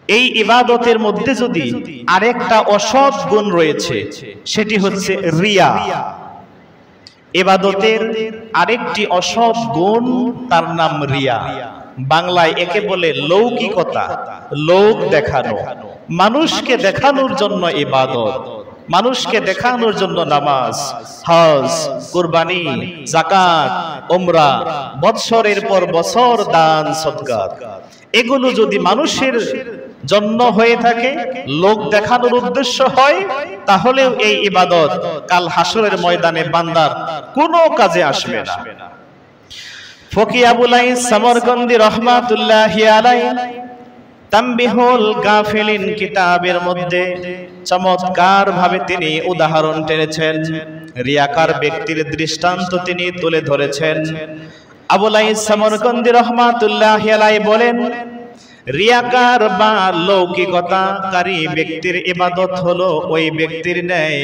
এই ইবাদতের মধ্যে যদি আরেকটা অসৎ গুণ রয়েছে, সেটি হচ্ছে রিয়া। ইবাদতের আরেকটি অসৎ গুণ, তার নাম রিয়া। বাংলায় একে বলে লৌকিকতা, লোক দেখানো। মানুষকে দেখানোর জন্য ইবাদত, মানুষকে দেখানোর জন্য নামাজ, হজ, কুরবানি, যাকাত, উমরা, বৎসরের পর বছর দান সদকা, এগুলো যদি মানুষের জন্য হয়ে থাকে, লোক দেখানোর উদ্দেশ্য হয়, তাহলেও এই ইবাদত কাল হাসরের ময়দানে বান্দার কোনো কাজে আসবে না। ফকি আবুল আইস সামরকন্দি রাহমাতুল্লাহি আলাইহি তানবিহুল গাফিলিন কিতাবের মধ্যে চমৎকার ভাবে তিনি উদাহরণ টেনেছেন, রিয়াকার ব্যক্তির দৃষ্টান্ত তিনি তুলে ধরেছেন। আবুল আইস সামরকন্দি রাহমাতুল্লাহি আলাইহি বলেন, রিয়াকার বা লৌকিকতাকারী ব্যক্তির ইবাদত হলো ওই ব্যক্তির ন্যায়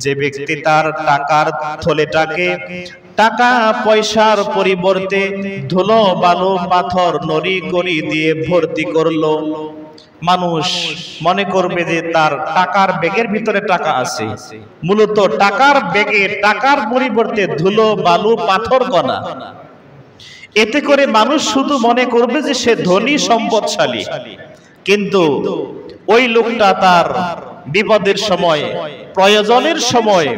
যে ব্যক্তি তার টাকার থলেটাকে টাকা পয়সার পরিবর্তে ধুলো, বালু, পাথর, নড়ি গড়ি দিয়ে ভর্তি করলো। মানুষ মনে করবে যে তার টাকার ব্যাগের ভিতরে টাকা আছে, মূলত টাকার ব্যাগে টাকার পরিবর্তে ধুলো, বালু, পাথর কণা। এতে করে মানুষ শুধু মনে করবে যে সে ধনী, সম্পদশালী, কিন্তু ওই লোকটা তার বিপদের সময়, প্রয়োজনের সময়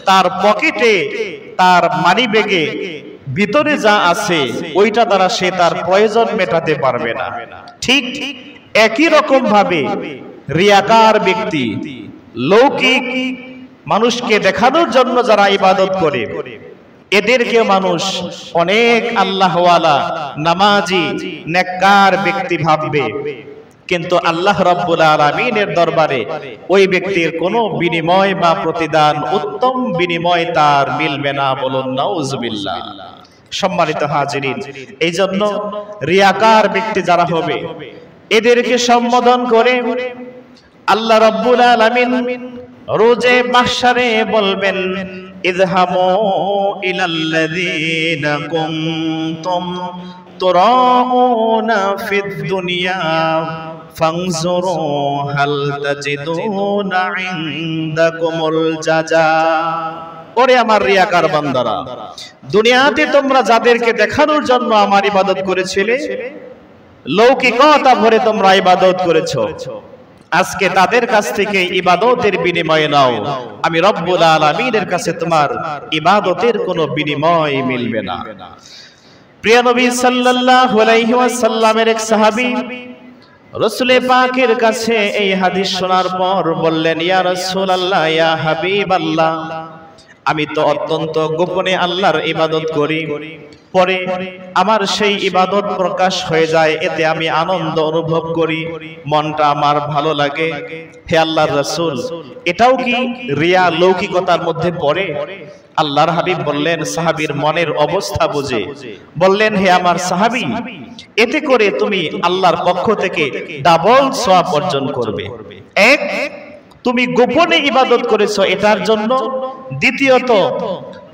তার পকেটে, তার মানি ব্যাগে ভিতরে যা আছে ওইটা দ্বারা সে তার প্রয়োজন মেটাতে পারবে না। ঠিক একই রকম ভাবে রিয়াকার ব্যক্তি, লৌকিক, মানুষকে দেখানোর জন্য যারা ইবাদত করে, এদেরকে মানুষ অনেক আল্লাহওয়ালা, নামাজি, নেককার ব্যক্তি ভাববে, কিন্তু আল্লাহ রাব্বুল আলামিনের দরবারে ওই ব্যক্তির কোনো বিনিময় বা প্রতিদান, উত্তম বিনিময় তার মিলবে না। বলুন নাউজুবিল্লাহ। সম্মানিত হাজিরিন, এই জন্য রিয়াকার ব্যক্তি যারা হবে, এদেরকে সম্বোধন করে আল্লাহ রাব্বুল আলামিন রোজে মাহশারে বলবেন, ইযহামু ইলাল্লাযীনা কুনতুম তুরাউনা ফিদ দুনিয়া ফানজুরু হাল তাজিদুনা ইনদাকুমুল জাযা। ওরে আমার রিয়াকার বান্দারা, দুনিয়াতে তোমরা যাদেরকে দেখানোর জন্য আমার ইবাদত করেছিলে, লৌকিকতা ভরে তোমরা ইবাদত করেছো, আজকে তাদের কাছ থেকে ইবাদতের বিনিময় নাও। আমি রব্বুল আলামিনের কাছে তোমার ইবাদতের কোনো বিনিময় মিলবে না। প্রিয় নবী সাল্লাল্লাহু আলাইহি ওয়াসাল্লামের এক সাহাবী রাসূল পাকের কাছে এই হাদিস শোনার পর বললেন, ইয়া রাসূলুল্লাহ, ইয়া হাবিবাল্লাহ, আমি তো অত্যন্ত গোপনে আল্লাহর ইবাদত করি, পরে আমার সেই ইবাদত প্রকাশ হয়ে যায়, এতে আমি আনন্দ অনুভব করি, মনটা আমার ভালো লাগে। হে আল্লাহর রাসূল, এটাও কি রিয়া, লৌকিকতার মধ্যে পড়ে? আল্লাহর হাবিব বললেন, সাহাবীর মনের অবস্থা বুঝে বললেন, হে আমার সাহাবী, এতে করে তুমি আল্লাহর পক্ষ থেকে ডাবল সওয়াব অর্জন করবে। এক, তুমি গোপনে ইবাদত করেছো এটার জন্য, দ্বিতীয়ত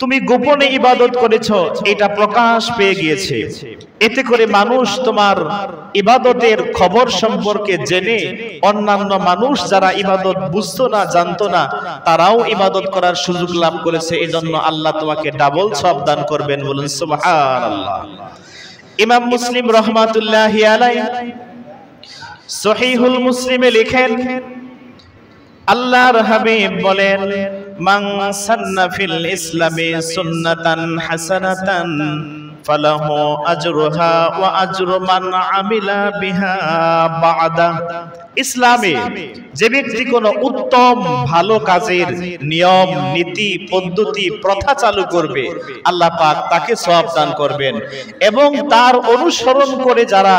তুমি গোপনে ইবাদত করেছো, এটা প্রকাশ পেয়ে গিয়েছে, এতে করে মানুষ তোমার ইবাদতের খবর সম্পর্কে জেনে অন্যান্য মানুষ যারা ইবাদত বুঝতো না, জানতো না, তারাও ইবাদত করার সুযোগ লাভ করেছে। এজন্য আল্লাহ তোমাকে ডাবল সওয়াব দান করবেন। বলুন সুবহানাল্লাহ। ইমাম মুসলিম রাহমাতুল্লাহি আলাইহি সহিহুল মুসলিমে লিখেন, আল্লাহর হাবিব বলেন, মান সান্না ফিল ইসলামি সুন্নাতান হাসানাতান ফালাহু আজরুহা ওয়া আজরু মান আমিলা বিহা বাদা। ইসলামে যে ব্যক্তি কোনো উত্তম ভালো কাজের নিয়ম, নীতি, পদ্ধতি, প্রথা চালু করবে, আল্লাহ পাক তাকে সওয়াব দান করবেন, এবং তার অনুসরণ করে যারা,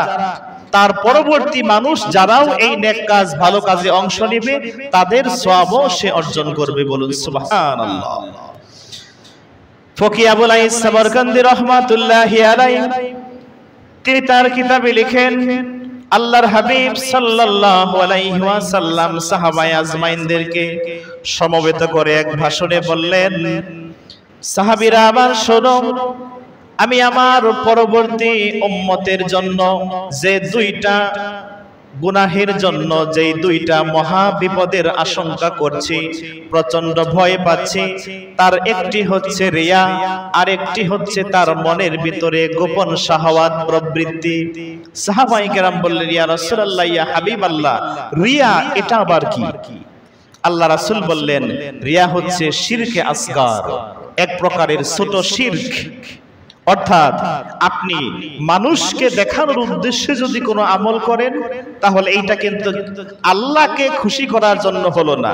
তার পরবর্তী মানুষ যারাও এই নেক কাজ, ভালো কাজে অংশ নেবে, তাদের সওয়াবও সে অর্জন করবে। বলুন সুবহানাল্লাহ। ফকি আবুল আইস সামরকান্দি রাহমাতুল্লাহি আলাইহি তিনি তার কিতাবে লিখেন, আল্লাহর হাবিব সাল্লাল্লাহু আলাইহি ওয়াসাল্লাম সাহাবায়ে আজমাইনদেরকে সমবেত করে এক ভাষণে বললেন, সাহাবীরা আমার শোনো, আমি আমার পরবর্তী উম্মতের জন্য যে দুইটা গুনাহের জন্য যেই দুইটা মহা বিপদের আশঙ্কা করছি, প্রচন্ড ভয় পাচ্ছি, তার একটি হচ্ছে রিয়া, আর একটি হচ্ছে তার মনের ভিতরে গোপন শাহওয়াত প্রবৃত্তি। সাহাবায়ে কেরাম বললেন, ইয়া রাসূলুল্লাহ, ইয়া হাবিবাল্লাহ, রিয়া এটা আবার কি? আল্লাহ রাসূল বললেন, রিয়া হচ্ছে শিরকে আসগার, এক প্রকারের ছোট শিরক। অর্থাৎ আপনি মানুষকে দেখানোর উদ্দেশ্যে যদি কোনো আমল করেন, তাহলে এইটা কিন্তু আল্লাহকে খুশি করার জন্য হলো না,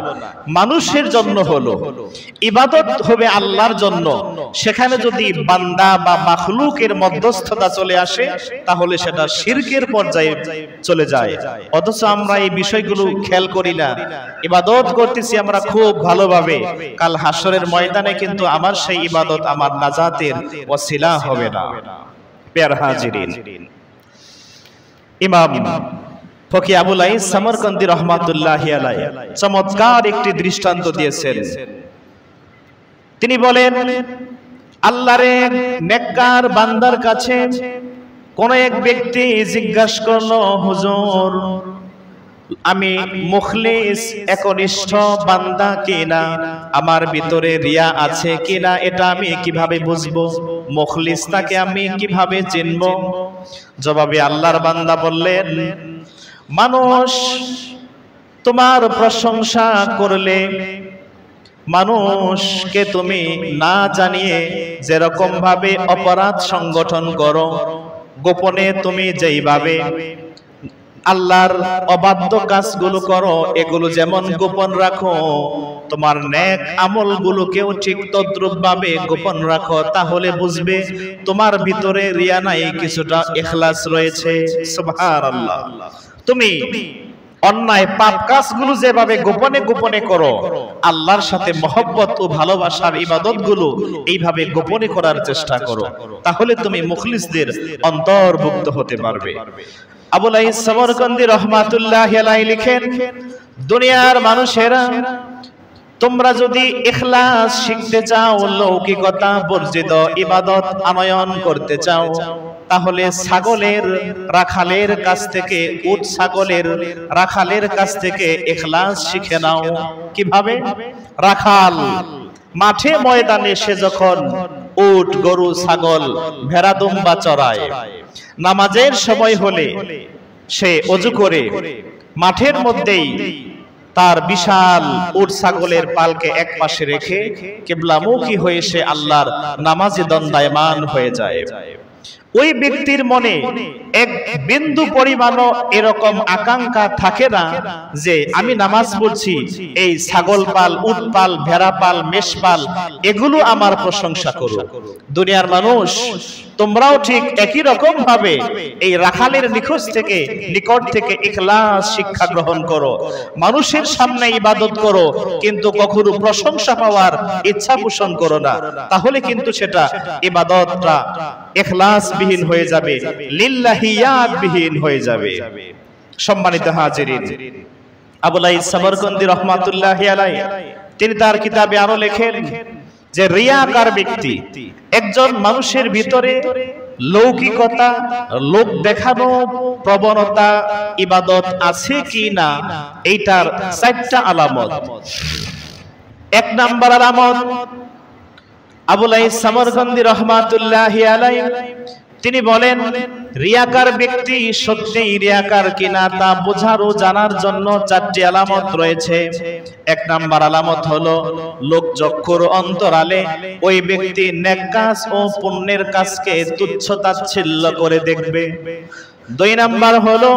মানুষের জন্য হলো। ইবাদত হবে আল্লাহর জন্য, সেখানে যদি বান্দা বা মাখলুকের মধ্যস্থতা চলে আসে, তাহলে সেটা শিরকের পর্যায়ে চলে যায়। অথচ আমরা এই বিষয়গুলো খেয়াল করি না। ইবাদত করতেছি আমরা খুব ভালোভাবে, কাল হাসরের ময়দানে কিন্তু আমার সেই ইবাদত আমার নাজাতের ওসিলা হবে না। প্যারা হাজিরিন, ইমাম ফকি আবুল আইস সামরকান্দি রহমাতুল্লাহি আলাইহি চমৎকার একটি দৃষ্টান্ত দিয়েছেন। তিনি বলেন, আল্লাহর নেককার বান্দার কাছে কোন এক ব্যক্তি জিজ্ঞাসা করলো, হুজুর, আমি মুখলিস একনিষ্ঠ বান্দা কিনা, আমার ভিতরে রিয়া আছে কিনা, এটা আমি কিভাবে বুঝবো? মুখলিসটাকে আমি কিভাবে চিনবো? জবাবে আল্লাহর বান্দা বললেন, মানুষ তোমার প্রশংসা করলে, মানুষকে তুমি না জানিয়ে যেরকম ভাবে অপরাধ সংগঠন করো, গোপনে তুমি যেইভাবে আল্লাহর অবাধ্য কাজগুলো করো, এগুলো যেমন গোপন রাখো, তোমার নেক আমলগুলোকেও ঠিক তদ্রূপ ভাবে গোপন রাখো, তাহলে বুঝবে তোমার ভিতরে রিয়া নাই, কিছুটা ইখলাস রয়েছে। সুবহানাল্লাহ। তুমি অন্যায় পাপ কাজগুলো যেভাবে গোপনে গোপনে করো, আল্লাহর সাথে মহব্বত ও ভালোবাসার ইবাদতগুলো এইভাবে গোপনে করার চেষ্টা করো, তাহলে তুমি মুখলিসদের অন্তর্ভুক্ত হতে পারবে। আবুল আইস সামরকান্দি রহমাতুল্লাহি আলাইহি লিখেন, দুনিয়ার মানুষেরা, তোমরা যদি ইখলাস শিখতে চাও, লৌকিকতা বর্জিত ইবাদত আনয়ন করতে চাও, তাহলে ছাগলের রাখালের কাছ থেকে, উট ছাগলের রাখালের কাছ থেকে ইখলাস শিখে নাও। কিভাবে? রাখাল মাঠে ময়দানে সে যখন উট, গরু, ছাগল, ভেড়া, দুম্বা চড়ায়, নামাজের সময় হলে সে ওযু করে মাঠের মধ্যেই তার বিশাল উট ছাগলের পালকে এক পাশে রেখে কিবলামুখী হয়ে সে আল্লাহর নামাজে দণ্ডায়মান হয়ে যায়। ওই ব্যক্তির মনে এক বিন্দু পরিমাণও এরকম আকাঙ্ক্ষা থাকে না যে আমি নামাজ পড়ছি, এই ছাগল পাল, উট পাল, ভেড়া পাল, মেষ পাল, এগুলো আমার প্রশংসা করো। দুনিয়ার মানুষ, তোমরাও ঠিক একই রকম ভাবে এই রাখালের নিকট থেকে ইখলাস শিক্ষা গ্রহণ করো, মানুষের সামনে ইবাদত করো, কিন্তু কখনো প্রশংসা পাওয়ার ইচ্ছা পোষণ করো না, তাহলে কিন্তু সেটা ইবাদতটা ইখলাস বিহীন হয়ে যাবে, লিল্লাহিয়াত বিহীন হয়ে যাবে। সম্মানিত হাজিরিন, আবুল আইস সামরকান্দি রহমাতুল্লাহি আলাইহি তিনি তার কিতাবে আরো লেখেন যে রিয়াকার ব্যক্তি, একজন মানুষের ভিতরে লৌকিকতা, লোক দেখানো প্রবণতা, ইবাদত আছে কি না, এইটার 4টা আলামত। 1 নাম্বার আলামত, আবুল আইস সামরকান্দি রহমাতুল্লাহি আলাইহি তিনি বলেন, রিয়াকার ব্যক্তি সত্যিই রিয়াকার কিনা তা বোঝার ও জানার জন্য 4টি আলামত রয়েছে। 1 নাম্বার আলামত হলো, লোক চক্ষুর অন্তরালে ওই ব্যক্তি নেক কাজ ও পুণ্যের কাজকে তুচ্ছ তাচ্ছিল্য করে দেখবে। 2 নাম্বার হলো,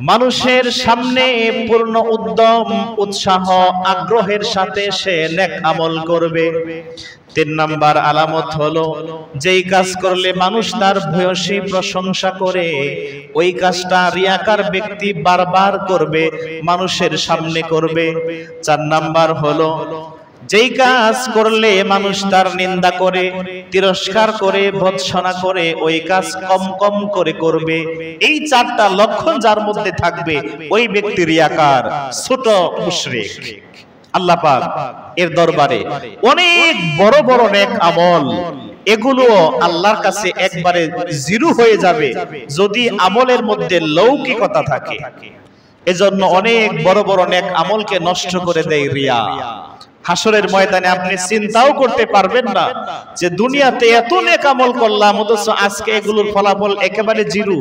মানুষের সামনে পূর্ণ উদ্যম, উৎসাহ, আগ্রহের সাথে সে নেক আমল করবে। 3 নাম্বার আলামত হলো, যেই কাজ করলে মানুষ তার ভূয়সী প্রশংসা করে, ওই কাজটা রিয়াকার ব্যক্তি বারবার করবে, মানুষের সামনে করবে। 4 নাম্বার হলো, যেই কাজ করলে মানুষ তার নিন্দা করে, তিরস্কার করে, ভৎসনা করে, ওই কাজ কম কম করে করবে। এই 4টা লক্ষণ যার মধ্যে থাকবে, ওই ব্যক্তি রিয়াকার, ছোট মুশরিক। আল্লাহ পাক এর দরবারে অনেক বড় বড় নেক আমল, এগুলো আল্লাহর কাছে একবারে জিরো হয়ে যাবে যদি আমলের মধ্যে লৌকিকতা থাকে। এজন্য অনেক বড় বড় নেক আমলকে নষ্ট করে দেয় রিয়া। হাসরের ময়দানে আপনি চিন্তাও করতে পারবেন না যে দুনিয়াতে এত নেক আমল করলাম অথচ আজকে এগুলোর ফলাফল একেবারে জিরো।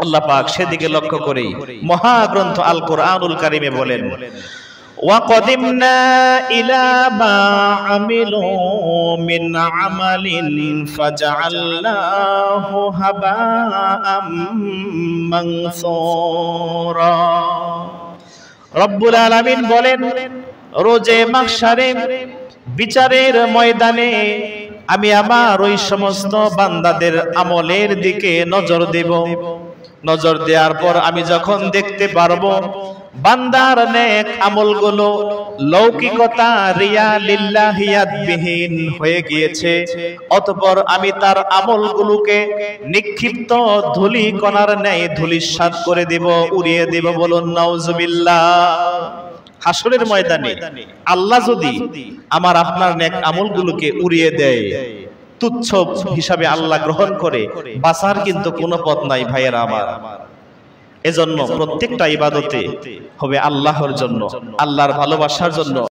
আল্লাহ পাক সেদিকে লক্ষ্য করেই মহাগ্রন্থ আল কোরআনুল কারীমে বলেন, وَقَدِمْنَا إِلَى مَا عَمِلُوا مِنْ عَمَلٍ فَجَعَلْنَاهُ هَبَاءً مَنْثُورًا। রব্বুল আলামিন বলেন, রোজে মাহশারে বিচারের ময়দানে আমি আমার ওই সমস্ত বান্দাদের আমলের দিকে নজর দেব। নজর দেওয়ার পর আমি যখন দেখতে পারবো বান্দার নেক আমলগুলো লৌকিকতা রিয়া লিল্লাহিয়াত বিহীন হয়ে গিয়েছে, অতঃপর আমি তার আমলগুলোকে নিক্ষিপ্ত ধুলি কণার ন্যায় ধূলিসাৎ করে দেব, উড়িয়ে দেব। বলুন নাউজুবিল্লাহ। হাসরের ময়দানে আল্লাহ যদি আমার আপনার নেক আমলগুলোকে উড়িয়ে দেয়, তুচ্ছ হিসাবে আল্লাহ গ্রহণ করে, বাঁচার কিন্তু কোনো পথ নাই ভাইয়েরা আমার। এজন্য প্রত্যেকটা ইবাদতে হবে আল্লাহর জন্য, আল্লাহর ভালোবাসার জন্য।